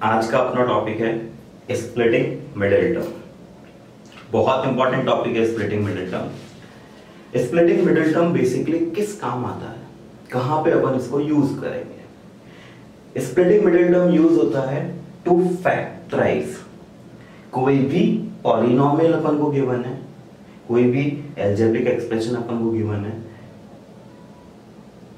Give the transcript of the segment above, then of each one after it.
आज का अपना टॉपिक है स्प्लिटिंग मिडिल टर्म। बहुत इंपॉर्टेंट टॉपिक है splitting middle term. Splitting middle term basically किस काम आता है, कहां पे अपन इसको यूज करेंगे। स्प्लिटिंग मिडिल टर्म यूज होता है टू फैक्टराइज कोई भी पॉलिनोमियल अपन को गिवन है, कोई भी अलजेब्रिक एक्सप्रेशन अपन को गिवन है,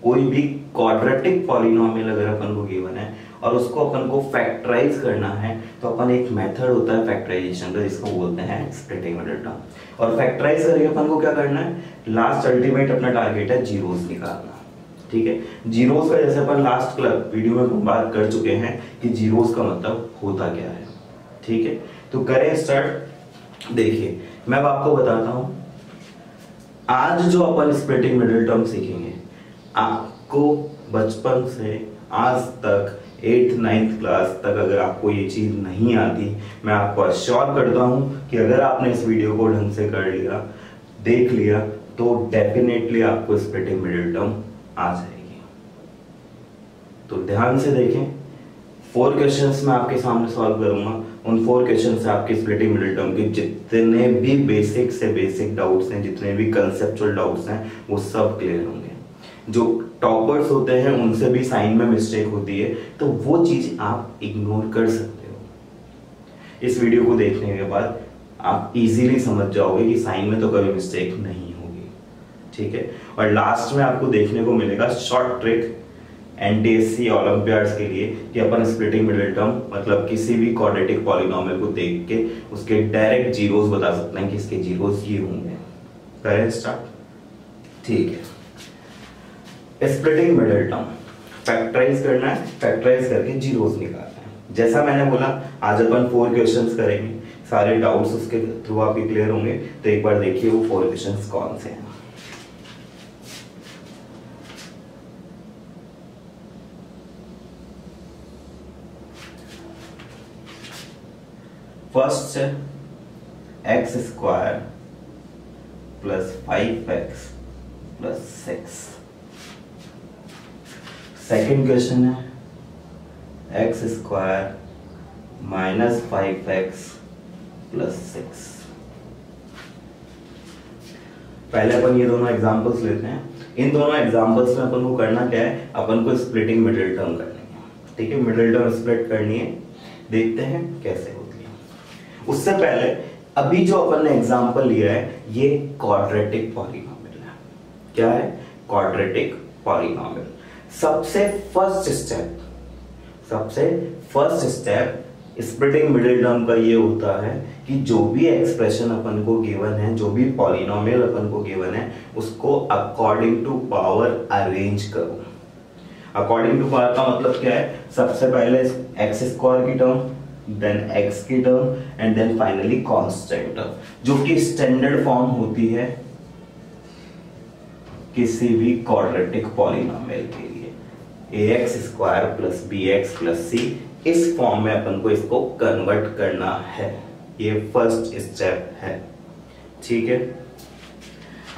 कोई भी क्वाड्रेटिक पॉलिनोमियल अगर अपन को गिवन है और उसको अपन को फैक्टराइज करना है तो अपन एक मेथड होता है फैक्टराइजेशन का जिसको बोलते हैं स्प्लिटिंग मिडिल टर्म। और फैक्टराइज करके अपन को क्या करना है, लास्ट अल्टीमेट अपना टारगेट है जीरोस निकालना। ठीक है, जीरोस का जैसे अपन लास्ट क्लब वीडियो में बात कर चुके हैं कि जीरोस का मतलब होता क्या है। ठीक है, तो करें स्टार्ट। देखिए मैं अब आपको बताता हूं, आज जो अपन स्प्लिटिंग मिडिल टर्म सीखेंगे आपको बचपन से आज तक 8th 9th क्लास तक अगर आपको ये चीज नहीं आती, मैं आपको अश्योर करता हूं कि अगर आपने इस वीडियो को ढंग से कर लिया, देख लिया, तो डेफिनेटली आपको स्प्लिटिंग मिडिल टर्म आ जाएगी। तो ध्यान से देखें, 4 क्वेश्चंस मैं आपके सामने सॉल्व करूंगा। उन 4 क्वेश्चन से आपके स्प्लिटिंग मिडिल टर्म के जितने भी बेसिक से बेसिक डाउट्स हैं, जितने भी कंसेप्चुअल डाउट्स हैं, वो सब क्लियर होंगे। जो टॉपर्स होते हैं उनसे भी साइन में मिस्टेक होती है, तो वो चीज आप इग्नोर कर सकते हो। इस वीडियो को देखने के बाद आप इजीली समझ जाओगे कि साइन में तो कभी मिस्टेक नहीं होगी। ठीक है, और लास्ट में आपको देखने को मिलेगा शॉर्ट ट्रिक एनटीएससी ओलंपियाड्स के लिए कि अपन स्प्लिटिंग मिडिल टर्म मतलब किसी भी क्वाड्रेटिक पॉलिनोमियल को देख के उसके डायरेक्ट जीरोस बता सकते हैं कि इसके जीरोस ये होंगे। करें स्टार्ट। ठीक है, स्प्लिटिंग मिडिल टर्म फैक्टराइज करना है, फैक्टराइज करके जीरोस निकालना है। जैसा मैंने बोला आज अपन 4 क्वेश्चंस करेंगे, सारे डाउट्स उसके थ्रू आपके क्लियर होंगे। तो एक बार देखिए वो 4 क्वेश्चंस कौन से हैं। फर्स्ट है x square plus 5x plus 6। Second question है x square minus 5x plus 6। पहले अपन ये दोनों एग्जांपल्स लेते हैं। इन दोनों एग्जांपल्स में अपन को करना क्या है, अपन को स्प्लिटिंग मिडिल टर्म करनी है। ठीक है, मिडिल टर्म स्प्लिट करनी है, देखते हैं कैसे होती है। उससे पहले अभी जो अपन ने एग्जांपल लिया है ये क्वाड्रेटिक पॉलिनोमियल है। क्या है? Quadratic polynomial. सबसे first step splitting middle term का ये होता है कि जो भी एक्सप्रेशन अपन को गिवन है, जो भी पॉलिनोमियल अपन को गिवन है, उसको अकॉर्डिंग टू पावर अरेंज करो। अकॉर्डिंग टू पावर का मतलब क्या है, सबसे पहले एक्स स्क्वायर की टर्म, देन x की term and then finally constant term, जो कि स्टैंडर्ड फॉर्म होती है किसी भी क्वाड्रेटिक पॉलिनोमियल के लिए। ax square plus bx plus c, इस फॉर्म में अपन को इसको कन्वर्ट करना है। ये फर्स्ट स्टेप है। ठीक है,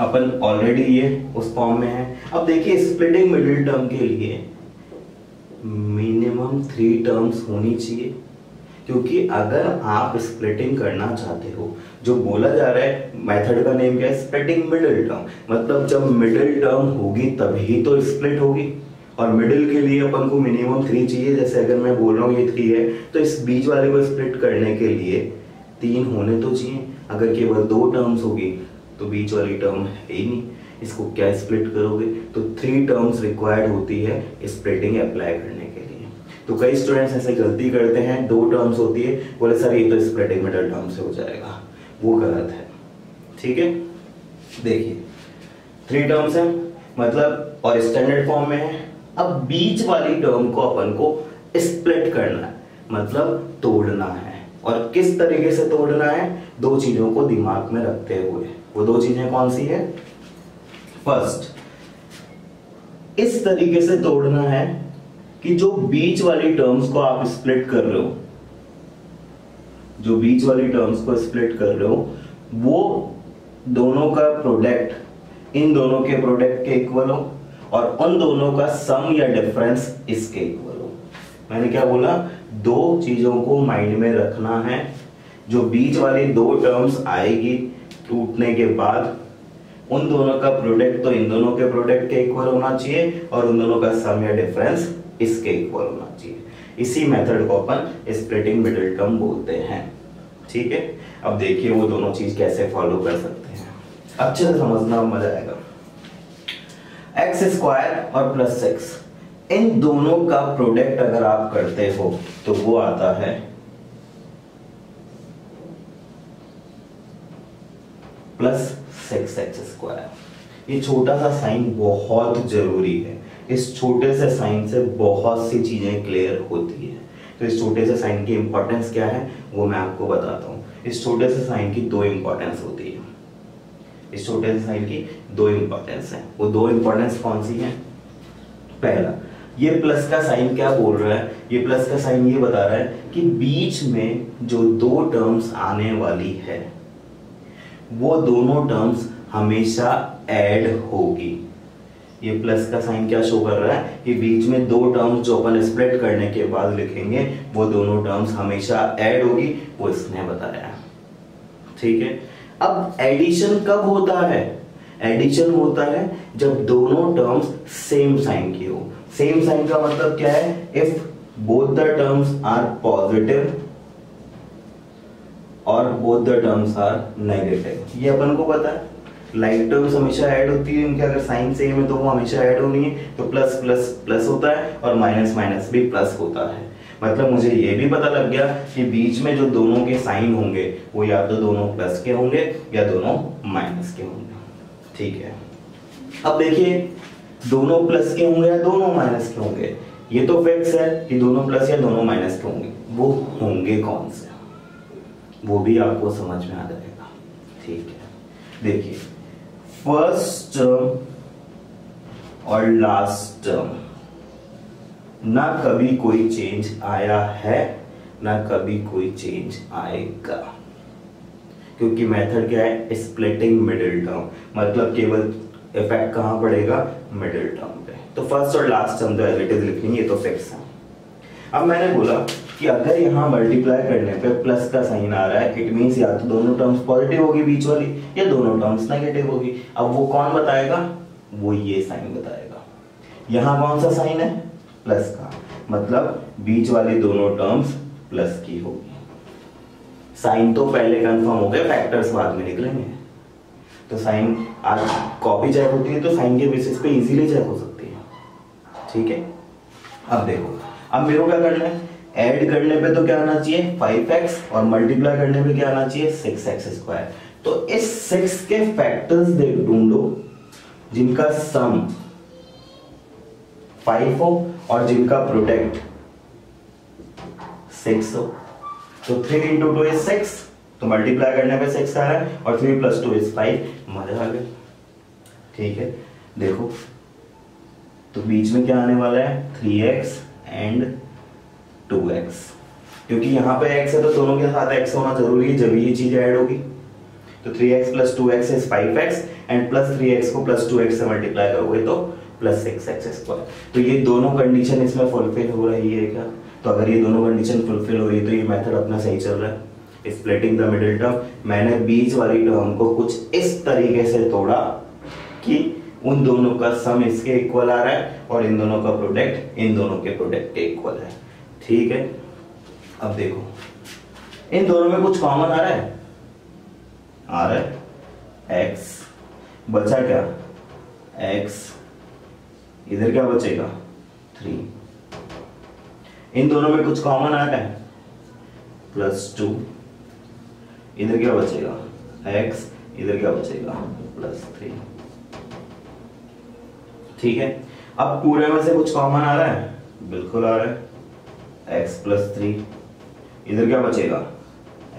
अपन ऑलरेडी ये उस फॉर्म में है। अब देखिए स्प्लिटिंग मिडिल टर्म के लिए मिनिमम 3 टर्म्स होनी चाहिए, क्योंकि अगर आप स्प्लिटिंग करना चाहते हो, जो बोला जा रहा है मेथड का नेम क्या है, स्प्लिटिंग मिडिल टर्म, मतलब जब मिडिल टर्म होगी तभी तो स्प्लिट होगी। और मिडिल के लिए अपन को मिनिमम 3 चाहिए। जैसे अगर मैं बोल रहा हूँ ये 3 है, तो इस बीच वाले को स्प्लिट करने के लिए 3 होने तो चाहिए। अगर केवल 2 टर्म्स होगी तो बीच वाली टर्म है ही नहीं, इसको क्या स्प्लिट करोगे। तो 3 टर्म्स रिक्वायर्ड होती है स्प्लिटिंग अप्लाई करने के लिए। तो कई स्टूडेंट्स ऐसे गलती करते हैं, 2 टर्म्स होती है, बोले सर ये तो स्प्लिटिंग मिडिल टर्म से हो जाएगा, वो गलत है। ठीक है, देखिए 3 टर्म्स है मतलब और स्टैंडर्ड फॉर्म में है। अब बीच वाली टर्म को अपन को स्प्लिट करना है, मतलब तोड़ना है। और किस तरीके से तोड़ना है, 2 चीजों को दिमाग में रखते हुए। वो 2 चीजें कौन सी है? फर्स्ट, इस तरीके से तोड़ना है कि जो बीच वाली टर्म्स को आप स्प्लिट कर रहे हो, जो बीच वाली टर्म्स को स्प्लिट कर रहे हो, वो दोनों का प्रोडक्ट इन दोनों के प्रोडक्ट के इक्वल हो और उन दोनों का सम या डिफरेंस इसके इक्वल हो। मैंने क्या बोला, दो चीजों को माइंड में रखना है। जो बीच वाली दो टर्म्स आएगी टूटने के बाद, उन दोनों का प्रोडक्ट तो इन दोनों के प्रोडक्ट के इक्वल होना चाहिए और उन दोनों का सम या डिफरेंस इसके इक्वल होना चाहिए। इसी मेथड को अपन स्प्लिटिंग मिडिल टर्म बोलते हैं। ठीक है, अब देखिए वो दोनों चीज कैसे फॉलो कर सकते हैं, अच्छे से समझना, मजा आएगा। एक्स स्क्वायर और प्लस एक्स, इन दोनों का प्रोडक्ट अगर आप करते हो तो वो आता है प्लस 6x स्क्वायर। ये छोटा सा साइन बहुत जरूरी है, इस छोटे से साइन से बहुत सी चीजें क्लियर होती है। तो इस छोटे से साइन की इंपॉर्टेंस क्या है वो मैं आपको बताता हूँ। इस छोटे से साइन की दो इंपॉर्टेंस होती है, इस छोटे से साइन की दो इंपॉर्टेंस है। वो दो इंपॉर्टेंस कौन सी है? पहला, ये प्लस का साइन क्या बोल रहा है, ये प्लस का साइन ये बता रहा है कि बीच में जो दो टर्म्स आने वाली है वो दोनों टर्म्स हमेशा ऐड होगी। ये प्लस का साइन क्या शो कर रहा है कि बीच में दो टर्म्स जो अपन स्प्लिट करने के बाद लिखेंगे वो दोनों टर्म्स हमेशा ऐड होगी, वो इसने बताया है। ठीक है, अब एडिशन कब होता है? एडिशन होता है जब दोनों टर्म्स सेम साइन की हो। सेम साइन का मतलब क्या है? If both the terms are positive और both the terms are negative. ये अपन को पता है, लाइक टर्म्स हमेशा ऐड होती है, उनके अगर साइन सेम है तो वो हमेशा ऐड होनी है। तो प्लस प्लस प्लस होता है और माइनस माइनस भी प्लस होता है। मतलब मुझे ये भी पता लग गया कि बीच में जो दोनों के साइन होंगे वो या तो दोनों प्लस के होंगे या दोनों माइनस के होंगे। ठीक है, अब देखिए दोनों प्लस के होंगे या दोनों माइनस के होंगे, ये तो फिक्स है कि दोनों प्लस या दोनों माइनस के होंगे। वो होंगे कौन से, वो भी आपको समझ में आ जाएगा। ठीक है, देखिए फर्स्ट टर्म और लास्ट टर्म ना कभी कोई चेंज आया है ना कभी कोई चेंज आएगा, क्योंकि मेथड क्या है? Splitting middle term. मतलब केवल इफेक्ट कहां पड़ेगा? मिडिल टर्म पे। तो फर्स्ट और लास्ट टर्म तो एज इट इज लिखेंगे, ये तो फिक्स है। अब मैंने बोला कि अगर यहां मल्टीप्लाई करने पे प्लस का साइन आ रहा है, इट मींस या तो दोनों टर्म्स पॉजिटिव होगी बीच वाली या दोनों टर्म्स नेगेटिव होगी। अब वो कौन बताएगा? वो ये साइन बताएगा। यहां कौन सा साइन है? प्लस का, मतलब बीच वाली दोनों टर्म्स प्लस की होगी। साइन तो पहले कंफर्म हो गए, फैक्टर्स बाद में निकलेंगे। तो साइन आज कॉपी चेक होती है तो साइन के बेसिस पे इजीली चेक हो सकती है। ठीक है, अब देखो, अब मेरे को क्या करना है? ऐड करने पे तो क्या आना चाहिए? 5x और मल्टीप्लाई करने पे क्या आना चाहिए? 6x square. तो इस 6 के फैक्टर्स ढूंढो जिनका सम 5 हो और जिनका प्रोडक्ट 6 हो। तो 3 into 2 is 6, तो मल्टीप्लाई करने पे 6 आ रहा है और 3 + 2 is 5। मजा आ गया। ठीक है, देखो तो बीच में क्या आने वाला है? 3x एंड 2x, क्योंकि यहाँ पे x है तो दोनों के साथ x होना जरूरी है, जब ये चीज ऐड होगी। तो 3x + 2x is 5x and plus 3x को प्लस 2x से मल्टीप्लाई करोगे तो प्लस 6x स्क्वायर। तो ये दोनों कंडीशन इसमें फुलफिल हो रही है क्या? तो अगर ये दोनों कंडीशन फुलफिल हो रही है तो ये मेथड अपना सही चल रहा है। स्प्लिटिंग द मिडिल टर्म, मैंने बीच वाली टर्म को कुछ इस तरीके से तोड़ा कि उन दोनों का सम इसके इक्वल आ रहा है और इन दोनों का प्रोडक्ट इन दोनों के प्रोडक्ट के इक्वल है। ठीक है, अब देखो इन दोनों में कुछ कॉमन आ रहा है, आ रहा है x, बचा क्या? x, इधर क्या बचेगा? 3। इन दोनों में कुछ कॉमन आ रहा है, +2, इधर क्या बचेगा? x, इधर क्या बचेगा? +3। ठीक है, अब पूरे में से कुछ कॉमन आ रहा है? बिल्कुल आ रहा है, x + 3, इधर क्या बचेगा?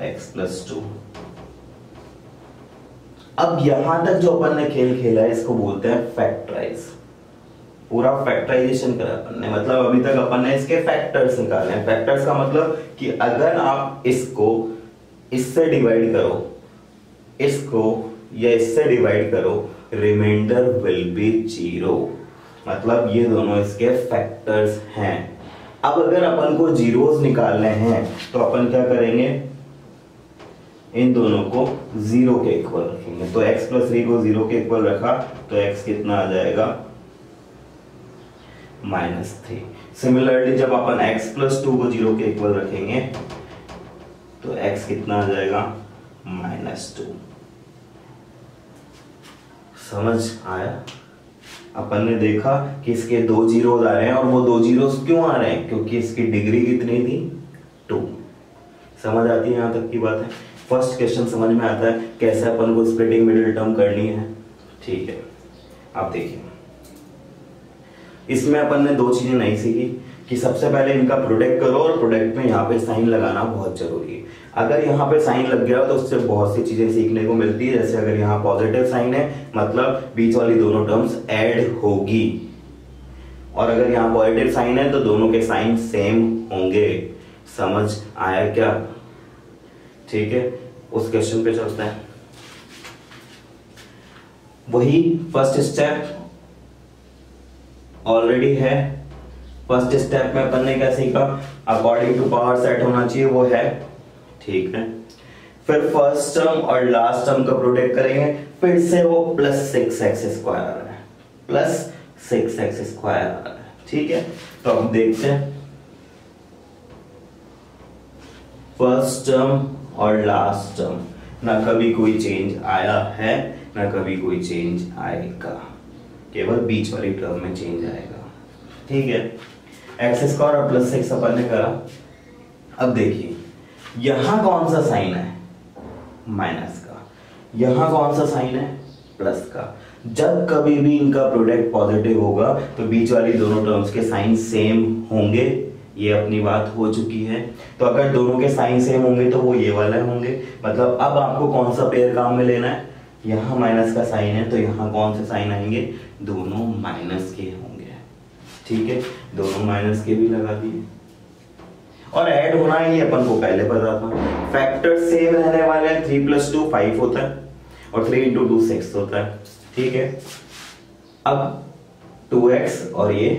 x + 2। अब यहां तक जो अपन ने खेल खेला है इसको बोलते हैं फैक्टराइज। पूरा फैक्टराइजेशन करा अपन ने, मतलब अभी तक अपन ने इसके फैक्टर्स निकाले हैं। फैक्टर्स का मतलब कि अगर आप इसको इससे डिवाइड करो, इसको या इससे डिवाइड करो, रिमाइंडर विल बी 0। मतलब ये दोनों इसके फैक्टर्स हैं। अब अगर अपन को जीरोस निकालने हैं तो अपन क्या करेंगे, इन दोनों को 0 के इक्वल रखेंगे। तो x प्लस 3 को 0 के इक्वल रखा तो x कितना आ जाएगा, -3। सिमिलरली जब अपन x प्लस 2 को 0 के इक्वल रखेंगे तो x कितना आ जाएगा, -2। समझ आया? अपन ने देखा कि इसके 2 जीरोस आ रहे हैं, और वो 2 जीरोस क्यों आ रहे हैं, क्योंकि इसकी डिग्री कितनी थी, 2। समझ आती है? यहां तक की बात है। फर्स्ट क्वेश्चन समझ में आता है कैसे अपन को स्प्लिटिंग मिडिल टर्म करनी है। ठीक है, आप देखिए, इसमें अपन ने 2 चीजें नहीं सीखी कि सबसे पहले इनका प्रोडक्ट करो, और प्रोडक्ट में यहाँ पे साइन लगाना बहुत जरूरी है। अगर यहाँ पे साइन लग गया तो उससे बहुत सी चीजें सीखने को मिलती है। जैसे अगर यहाँ पॉजिटिव साइन है मतलब बीच वाली दोनों टर्म्स ऐड होगी, और अगर यहाँ पॉजिटिव साइन है तो दोनों के साइन सेम होंगे। समझ आया क्या? ठीक है, उस क्वेश्चन पे चलते हैं। वही फर्स्ट स्टेप ऑलरेडी है। फर्स्ट स्टेप में अपन ने क्या सीखा, अकॉर्डिंग टू पावर सेट होना चाहिए, वो है। ठीक है, फिर फर्स्ट टर्म और लास्ट टर्म का प्रोडक्ट करेंगे, फिर से वो +6x² आ रहा है, +6x² आ रहा है। ठीक है, तो अब देखते हैं फर्स्ट टर्म और लास्ट टर्म, ना कभी कोई चेंज आया है ना कभी कोई चेंज आएगा, केवल बीच वाली टर्म में चेंज आएगा। ठीक है, x² और +6 अपन ने करा। अब देखिए यहां कौन सा साइन है, माइनस का, यहां कौन सा साइन है, प्लस का। जब कभी भी इनका प्रोडक्ट पॉजिटिव होगा तो बीच वाली दोनों टर्म्स के साइन सेम होंगे, ये अपनी बात हो चुकी है। तो अगर दोनों के साइन सेम होंगे तो वो ये वाले होंगे। मतलब अब आपको कौन सा पेयर काम में लेना है, यहाँ माइनस का साइन है तो यहाँ कौन से साइन आएंगे, दोनों माइनस के होंगे। ठीक है, दोनों माइनस के भी लगा दिए, और ऐड होना है ये अपन को पहले पता था। फैक्टर सेम रहने वाले हैं, 3 + 2 5 होता है, और 3 × 2 6 होता है। ठीक है, अब 2x और ये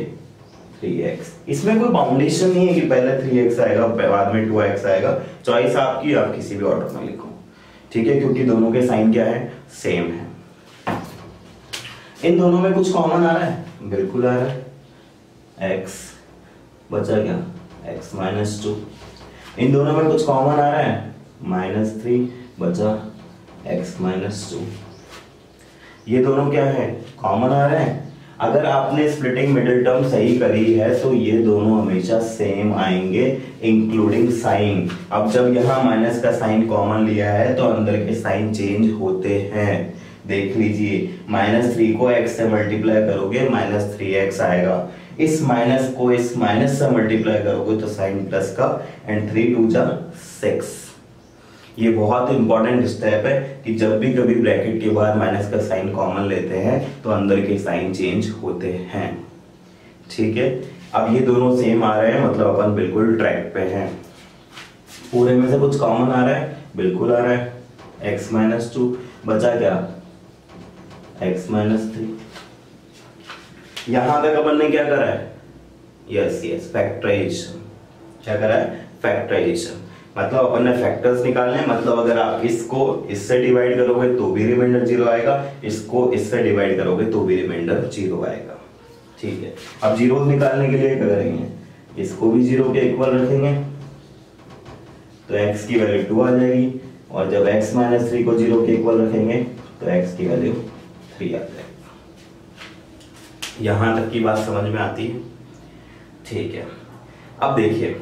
3x, इसमें कोई बाउंडेशन नहीं है कि पहले 3x आएगा बाद में 2x आएगा। चॉइस आपकी, आप किसी भी ऑर्डर में लिखो। ठीक है, क्योंकि दोनों के साइन क्या है, सेम है। इन दोनों में कुछ कॉमन आ रहा है, बिल्कुल आ रहा है, x बचा क्या, x - 2। इन दोनों में कुछ कॉमन आ रहा है, -3 बचा x - 2। ये दोनों क्या है, कॉमन आ रहे हैं। अगर आपने स्प्लिटिंग मिडिल टर्म सही करी है तो ये दोनों हमेशा सेम आएंगे इंक्लूडिंग साइन। अब जब यहाँ माइनस का साइन कॉमन लिया है तो अंदर के साइन चेंज होते हैं। देख लीजिए, -3 को x से मल्टीप्लाई करोगे -3x आएगा, इस माइनस को इस माइनस से मल्टीप्लाई करोगे तो साइन प्लस का, एंड 3 × 2 = 6। ये बहुत इंपॉर्टेंट स्टेप है कि जब भी कभी ब्रैकेट के बाद माइनस का साइन कॉमन लेते हैं तो अंदर के साइन चेंज होते हैं। ठीक है, अब ये दोनों सेम आ रहे हैं मतलब अपन बिल्कुल ट्रैक पे हैं। पूरे में से कुछ कॉमन आ रहा है, बिल्कुल आ रहा है, x - 2 बचा क्या, x - 3। यहां तक अपन ने क्या करा है, यस फैक्टराइजेशन। क्या करा है, फैक्टराइजेशन। मतलब अपन ने फैक्टर्स निकालने हैं, मतलब अगर आप इसको इससे डिवाइड करोगे तो भी रिमाइंडर 0 आएगा, इसको इससे डिवाइड करोगे तो भी रिमाइंडर 0 आएगा। ठीक है, अब जीरोस निकालने के लिए क्या करेंगे, इसको भी 0 के इक्वल रखेंगे तो x की वैल्यू 2 आ जाएगी, और जब x - 3 को 0 के इक्वल रखेंगे तो x की वैल्यू 3 आ जाएगी। यहां तक की बात समझ में आती है? ठीक है, अब देखिए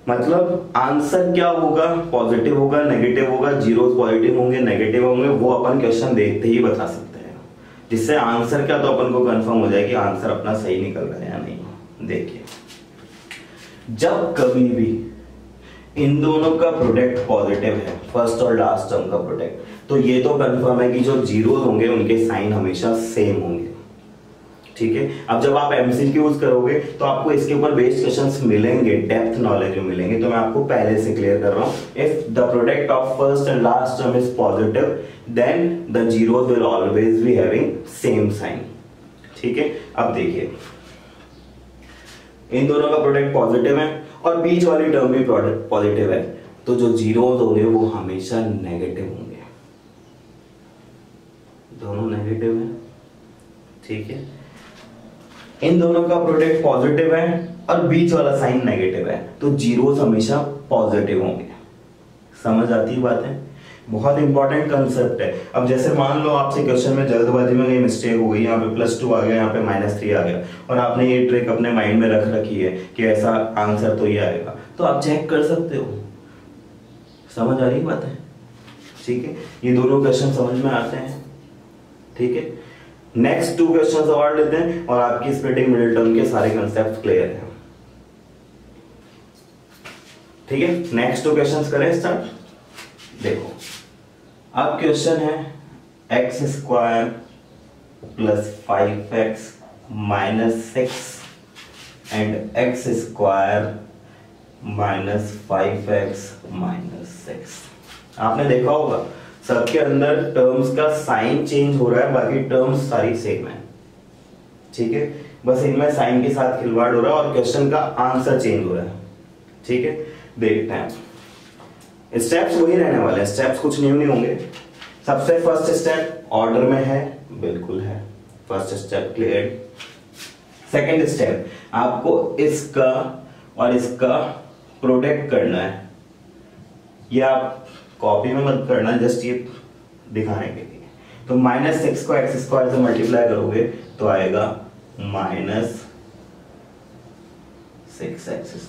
मतलब आंसर क्या होगा, पॉजिटिव होगा, नेगेटिव होगा, जीरोस पॉजिटिव होंगे, नेगेटिव होंगे, वो अपन क्वेश्चन देखते ही बता सकते हैं। जिससे आंसर क्या, तो अपन को कंफर्म हो जाए कि आंसर अपना सही निकल रहा है या नहीं। देखिए, जब कभी भी इन दोनों का प्रोडक्ट पॉजिटिव है, फर्स्ट और लास्ट टर्म का प्रोडक्ट, तो ये तो कंफर्म है कि जो जीरोस होंगे उनके साइन हमेशा सेम होंगे। ठीक है, अब जब आप एमसीक्यू यूज करोगे तो आपको इसके ऊपर बेस्ड क्वेश्चंस मिलेंगे, डेप्थ नॉलेज में मिलेंगे, तो मैं आपको पहले से क्लियर कर रहा हूं। If the product of first and last term is positive then the zeros will always be having same sign. ठीक है, अब देखिए इन दोनों का प्रोडक्ट पॉजिटिव है और बीच वाली टर्म भी प्रोडक्ट पॉजिटिव है, तो जो जीरोस होंगे वो हमेशा नेगेटिव होंगे। दोनों नेगेटिव है, ठीक है। इन दोनों का प्रोडक्ट पॉजिटिव है और बीच वाला साइन नेगेटिव है, तो जीरोस हमेशा पॉजिटिव होंगे। समझ आती है बात है? बहुत इंपॉर्टेंट कंसेप्ट है। अब जैसे मान लो आपसे क्वेश्चन में जल्दबाजी में कहीं मिस्टेक हो गई, यहाँ पे +2 आ गया, यहाँ पे -3 आ गया, और आपने ये ट्रिक अपने माइंड में रख रखी है कि ऐसा आंसर तो ये आएगा, तो आप चेक कर सकते हो। समझ आ रही बात है? ठीक है, ये दोनों क्वेश्चन समझ में आते हैं, ठीक है। नेक्स्ट 2 क्वेश्चंस और लेते हैं और आपकी स्प्लिटिंग मिडिल टर्म के सारे कंसेप्ट क्लियर हैं, ठीक है। नेक्स्ट 2 क्वेश्चंस करें स्टार्ट। देखो अब क्वेश्चन है x² + 5x - 6 and x² - 5x - 6। आपने देखा होगा सबके अंदर टर्म्स का साइन चेंज हो रहा है, बाकी टर्म्स सारी सेम है, ठीक है। बस इनमें साइन के साथ खिलवाड़ हो रहा है और क्वेश्चन का आंसर चेंज हो रहा है, ठीक है। देखते हैं, स्टेप्स वही रहने वाले हैं, स्टेप्स कुछ न्यू नहीं होंगे। सबसे फर्स्ट स्टेप ऑर्डर में है, बिल्कुल है, first step clear. Second step आपको इसका और इसका प्रोडक्ट करना है, ये आप कॉपी में मत करना, जस्ट ये दिखाने के लिए। तो -6 को x² से मल्टीप्लाई करोगे तो आएगा -6x²।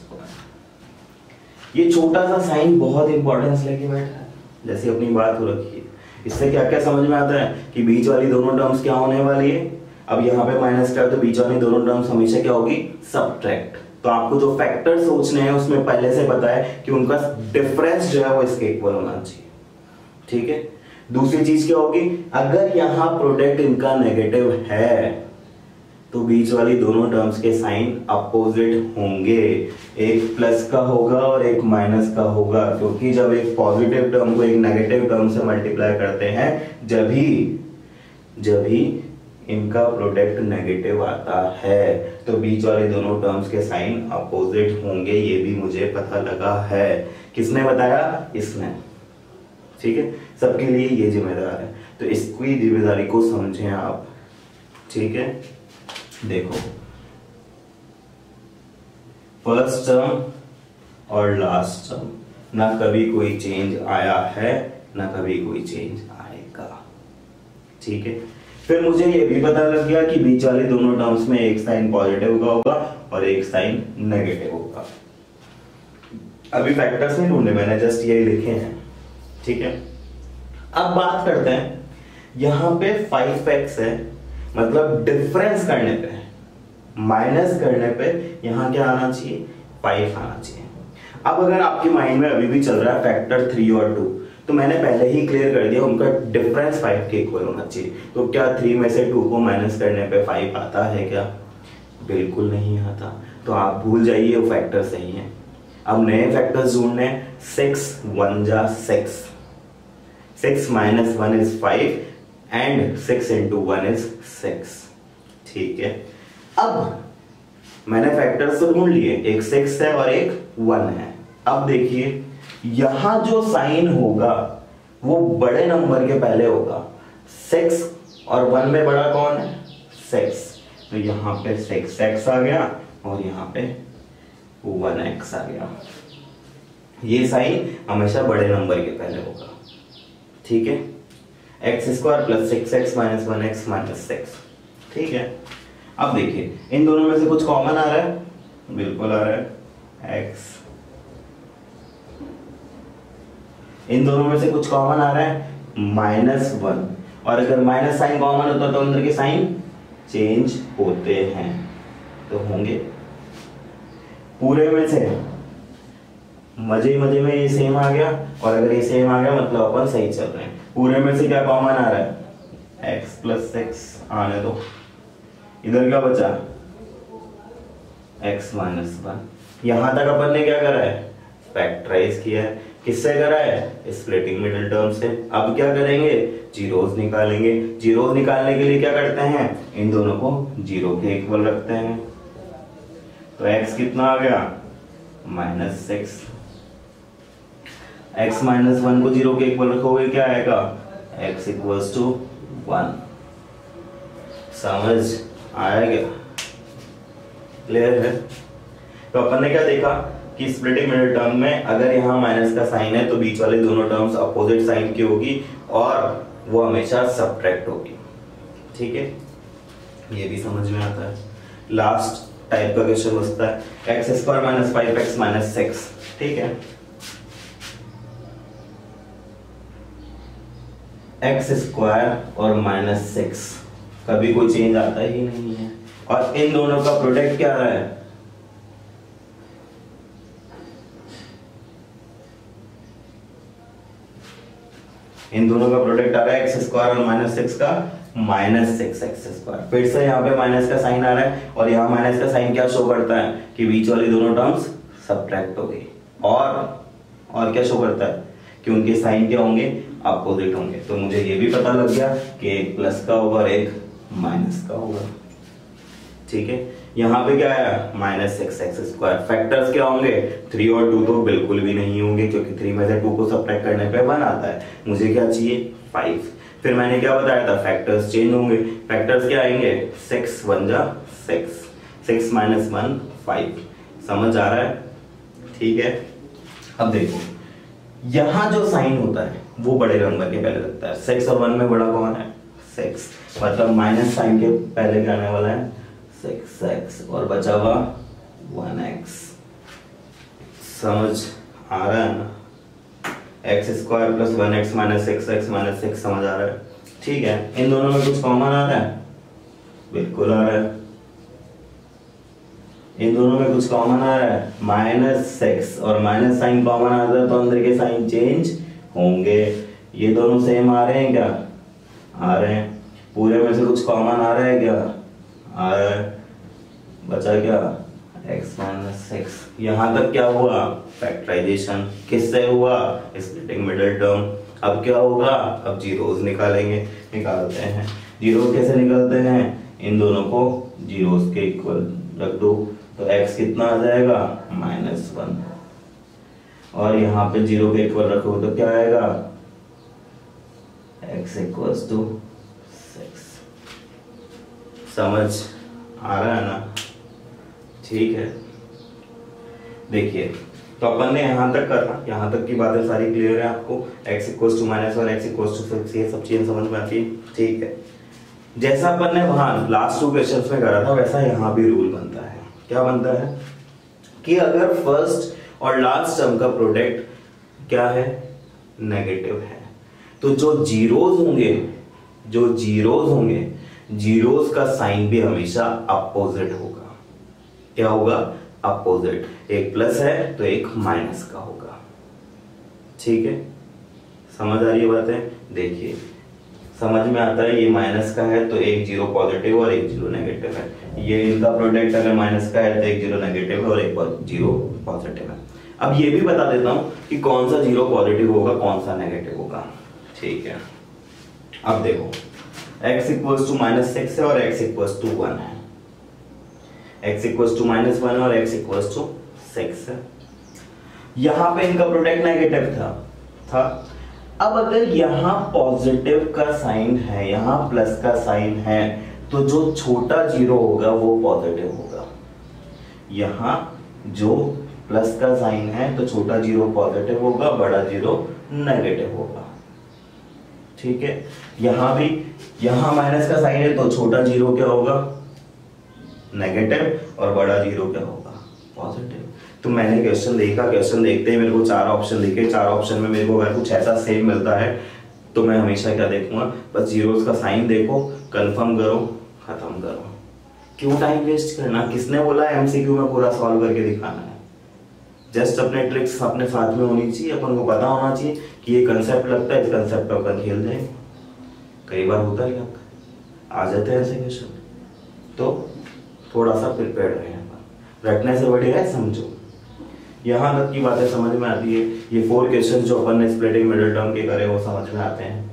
ये छोटा सा साइन बहुत इंपॉर्टेंस लेके बैठा है, जैसे अपनी बात हो रखी है। इससे क्या क्या समझ में आता है कि बीच वाली दोनों टर्म्स क्या होने वाली है। अब यहाँ पे माइनस का, तो बीच वाली दोनों टर्म्स हमेशा क्या होगी, सब्ट्रैक्ट। तो आपको जो फैक्टर सोचने हैं उसमें पहले से पता है कि उनका डिफरेंस जो है वो इसके इक्वल होना चाहिए, ठीक है। दूसरी चीज क्या होगी, अगर यहाँ प्रोडक्ट इनका नेगेटिव है तो बीच वाली दोनों टर्म्स के साइन अपोजिट होंगे, एक प्लस का होगा और एक माइनस का होगा, क्योंकि जब एक पॉजिटिव टर्म को एक नेगेटिव टर्म से मल्टीप्लाई करते हैं जब ही इनका प्रोडक्ट नेगेटिव आता है, तो बीच वाले दोनों टर्म्स के साइन अपोजिट होंगे। ये भी मुझे पता लगा है। किसने बताया? इसने, ठीक है। सबके लिए ये जिम्मेदार है, तो इसकी जिम्मेदारी को समझें आप, ठीक है। देखो फर्स्ट टर्म और लास्ट टर्म, ना कभी कोई चेंज आया है ना कभी कोई चेंज आएगा, ठीक है। फिर मुझे ये भी पता लग गया कि बीच वाले दोनों टर्म्स में एक साइन पॉजिटिव का होगा और एक साइन नेगेटिव होगा। अभी फैक्टर्स नहीं ढूंढे मैंने, जस्ट ये लिखे हैं, ठीक है। अब बात करते हैं, यहां पे 5x है, मतलब डिफरेंस करने पे, माइनस करने पे यहां क्या आना चाहिए, 5 आना चाहिए। अब अगर आपके माइंड में अभी भी चल रहा है फैक्टर 3 और 2, तो मैंने पहले ही क्लियर कर दिया, उनका डिफरेंस 5 के इक्वल होना चाहिए। तो क्या 3 में से 2 को माइनस करने पे 5 आता है क्या? बिल्कुल नहीं आता। तो आप भूल जाइए, वो फैक्टर सही है। अब नए फैक्टर्स ढूंढने, 6 1 जा 6, 6 - 1 is 5 एंड 6 × 1 is 6, ठीक है। अब मैंने फैक्टर्स तो ढूंढ लिए, एक 6 है और एक 1 है। अब देखिए यहां जो साइन होगा वो बड़े नंबर के पहले होगा। 6 और 1 में बड़ा कौन है? 6। तो यहां पे 6x आ गया और यहां पे 1x आ गया। ये साइन हमेशा बड़े नंबर के पहले होगा, ठीक है। x² + 6x - 1x - 6, ठीक है। अब देखिए इन दोनों में से कुछ कॉमन आ रहा है, बिल्कुल आ रहा है x। इन दोनों में से कुछ कॉमन आ रहा है -1, और अगर माइनस साइन कॉमन होता तो अंदर के साइन चेंज होते हैं, तो होंगे। पूरे में से मजे में ये सेम आ गया, और अगर ये सेम आ गया मतलब अपन सही चल रहे हैं। पूरे में से क्या कॉमन आ रहा है? x + 6 आने दो। इधर क्या बचा? x - 1। यहां तक अपन ने क्या करा है? फैक्टराइज किया है। किससे करा है? स्प्लिटिंग मिडिल टर्म से। अब क्या करेंगे? जीरोस निकालेंगे। जीरोस निकालने के लिए क्या करते हैं? इन दोनों को जीरो के इक्वल रखते हैं। तो x कितना आ गया -6। x -1 को 0 के इक्वल रखोगे क्या आएगा x = 1। समझ आया क्या? क्लियर है? तो अपन ने क्या देखा कि स्प्लिटिंग मिडिल टर्म में अगर यहाँ माइनस का साइन है तो बीच वाले दोनों टर्म्स अपोजिट साइन की होगी और वो हमेशा सबट्रैक्ट होगी। ठीक है, ये भी समझ में आता है। लास्ट टाइप का क्वेश्चन बचता है x² - 5x - 6। ठीक है, x² और -6 कभी कोई चेंज आता ही नहीं है और इन दोनों का प्रोडक्ट क्या रहा है इन दोनों का प्रोडक्ट आ रहा है x² और -6 का -6x²। फिर से यहाँ पे माइनस का साइन आ रहा है और यहाँ माइनस का साइन क्या शो करता है कि बीच वाली दोनों टर्म्स सबट्रैक्ट हो गई और क्या शो करता है कि उनके साइन क्या होंगे अपोजिट होंगे। तो मुझे ये भी पता लग गया कि एक प्लस का होगा और एक माइनस का होगा। ठीक है, यहाँ पे क्या है -6x²। फैक्टर्स क्या होंगे 3 और 2 तो बिल्कुल भी नहीं होंगे क्योंकि 3 में से 2 को सबट्रैक्ट करने पे 1 आता है। मुझे क्या चाहिए 5। फिर मैंने क्या बताया था फैक्टर्स चेंज होंगे। फैक्टर्स क्या आएंगे 6 1 जा 6, 6 - 1 5। समझ आ रहा है? ठीक है, अब देखो यहाँ जो साइन होता है वो बड़े नंबर के पहले लगता है। 6 और 1 में बड़ा कौन है 6, मतलब माइनस साइन के पहले क्या आने वाला है 6x और बचा हुआ 1x। समझ आ रहा है ना? x² + 1x - 6x - 6 समझ आ रहा है? ठीक है, इन दोनों में कुछ कॉमन आ रहा है? बिल्कुल आ रहा है। इन दोनों में कुछ कॉमन आ रहा है -6 और माइनस साइन कॉमन आता है तो अंदर के साइन चेंज होंगे। ये दोनों सेम आ रहे हैं क्या? आ रहे हैं। पूरे में से कुछ कॉमन आ रहा है क्या? आ रहा है। बचा क्या x - 6। यहाँ तक क्या हुआ फैक्टराइजेशन। किससे हुआ स्प्लिटिंग मिडिल टर्म। अब क्या होगा अब जीरोस निकालते हैं। जीरोस कैसे निकालते हैं इन दोनों को जीरोस के इक्वल रख दो तो x कितना आ जाएगा -1 और यहाँ पे 0 के इक्वल रखो तो क्या आएगा x = 6। समझ आ रहा है ना? ठीक है, देखिए तो अपन ने यहां तक करा, यहां तक की बातें सारी क्लियर है आपको। x = -1 और x = 6 ये सब चीजें समझ में आती है। ठीक है, जैसा अपन ने वहां लास्ट 2 क्वेश्चंस में करा था वैसा यहां भी रूल बनता है। क्या बनता है कि अगर फर्स्ट और लास्ट टर्म का प्रोडक्ट क्या है नेगेटिव है तो जो जीरोस होंगे जीरोस का साइन भी हमेशा अपोजिट होगा। क्या होगा अपोजिट। एक प्लस है तो एक माइनस का होगा। ठीक है, समझ आ रही है बातें? देखिए समझ में आता है ये माइनस का है तो एक 0 पॉजिटिव और एक 0 नेगेटिव है। ये इनका प्रोडक्ट अगर माइनस का है तो एक 0 नेगेटिव है और एक 0 पॉजिटिव है। अब ये भी बता देता हूं कि कौन सा 0 पॉजिटिव होगा कौन सा नेगेटिव होगा। ठीक है, अब देखो x = -6 है और x = 1 है। x = -1 और x = 6 है। यहां पे इनका प्रोडक्ट नेगेटिव था। अब अगर यहां पॉजिटिव का साइन है यहां प्लस का साइन है तो जो छोटा 0 होगा वो पॉजिटिव होगा। यहां जो प्लस का साइन है तो छोटा 0 पॉजिटिव होगा बड़ा 0 नेगेटिव होगा। ठीक है, यहां माइनस का साइन है तो छोटा 0 क्या होगा नेगेटिव और बड़ा 0 क्या होगा पॉजिटिव। तो मैंने क्वेश्चन देखा, क्वेश्चन देखते ही मेरे को 4 ऑप्शन दिखे। 4 ऑप्शन में मेरे को अगर कुछ ऐसा सेम मिलता है तो मैं हमेशा क्या देखूंगा बस जीरोस का साइन देखो, कंफर्म करो, खत्म करो। क्यों टाइम वेस्ट करना? किसने बोला एमसीक्यू में पूरा सॉल्व करके दिखाना है? जस्ट अपने ट्रिक्स अपने साथ में होनी चाहिए। अपन को पता होना चाहिए कि ये कंसेप्ट लगता है, इस कंसेप्ट पर अपन खेल जाएंगे। कई बार होता है आ जाते हैं ऐसे क्वेश्चन, तो थोड़ा सा प्रिपेयर रहे। रटने से बढ़िया है समझो। यहां तक की बातें समझ में आती है। ये 4 क्वेश्चन जो अपन ने स्प्लिटिंग मिडिल टर्म के करे वो समझ में आते हैं।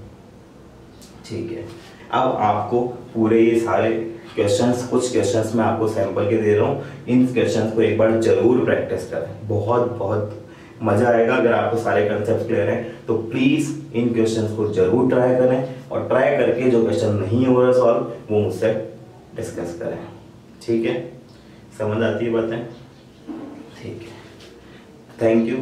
ठीक है, अब आपको पूरे ये सारे क्वेश्चंस, कुछ क्वेश्चंस मैं आपको सैंपल के दे रहा हूँ, इन क्वेश्चंस को एक बार जरूर प्रैक्टिस करें, बहुत बहुत मजा आएगा। अगर आपको सारे कंसेप्ट क्लियर हैं तो प्लीज इन क्वेश्चंस को जरूर ट्राई करें, और ट्राई करके जो क्वेश्चन नहीं हो रहा सॉल्व वो मुझसे डिस्कस करें। ठीक है, समझ आती है बातें? ठीक है, थैंक यू।